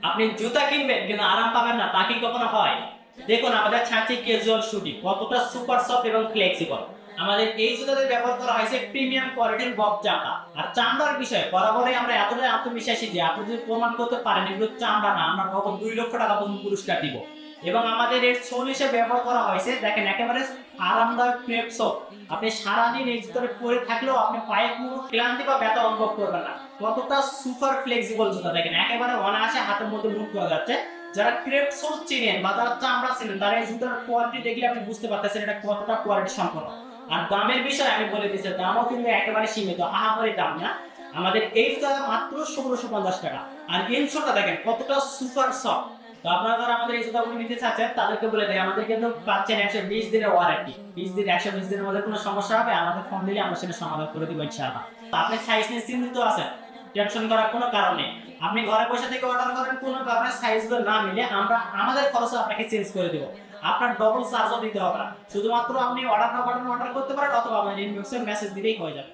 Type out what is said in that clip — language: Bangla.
আপনি জুতা কিনবেন কিন্তু আরাম পাবেন না, তা কি কখনো হয়? দেখুন আমাদের ছাঁচে ক্যাজুয়াল শুটি কতটা সুপার সফট এবং ফ্লেক্সিবল। আমাদের এই জুতাতে ব্যবহার করা হয়েছে প্রিমিয়াম কোয়ালিটির বব চামড়া। আর চামড়ার বিষয়ে বরাবরই আমরা এতটাই আত্মবিশ্বাসী যে আপনি যদি প্রমাণ করতে পারেন এগুলো চামড়া না, আমরা নগদ 2 লক্ষ টাকা পর্যন্ত পুরস্কার দিব। এবং আমাদের এর সোল হিসেবে ব্যবহার করা হয়েছে, দেখেন একেবারে আরামদায়ক ক্রেপ সোল। আপনি সারাদিন এই জুতাটা পরে থাকলেও আপনি পায়ে কোনো ক্লান্তি বা ব্যথা অনুভব করবেন না। কতটা সুপার ফ্লেক্সিবল জুতা, দেখেন একেবারে অনায়াসে হাতের মধ্যে মুভ করা যাচ্ছে। যারা ক্রেপ সোল চিনেন বা যারা চামড়া চিনেন তারা এই জুতার কোয়ালিটি দেখলে আপনি বুঝতে পারতেছেন এটা কতটা কোয়ালিটি সম্পন্ন। আর দামের বিষয়ে আমি বলে দিচ্ছি, দামও কিন্তু একেবারে সীমিত, আহামরি দাম না। আমাদের এই জুতা মাত্র 1650 টাকা। আর ইনসোলটা দেখেন কতটা সুপার সফট। তো আপনারা যারা আমাদের এই জুতাগুলো নিতে চাচ্ছেন তাদেরকে বলে দেয় আমাদের কিন্তু পাচ্ছেন 120 দিনের ওয়ারেন্টি। 120 দিনের মধ্যে কোনো সমস্যা হবে আমাদের ফোন দিলে আমরা সেটা সমাধান করে দিব ইনশাআল্লাহ। তো আপনি সাইজ নিয়ে চিন্তিত আছেন, টেনশন করার কোনো কারণ নেই। আপনি ঘরে বসে থেকে অর্ডার করেন, কোনো কারণে সাইজগুলো না মিলে আমরা আমাদের খরচে আপনাকে চেঞ্জ করে দেব। আপনার ডবল চার্জও দিতে হবে না, শুধুমাত্র আপনি অর্ডার না বাটন অর্ডার করতে পারেন অথবা আমাদের ইনবক্সে মেসেজ দিলেই হয়ে যাবে।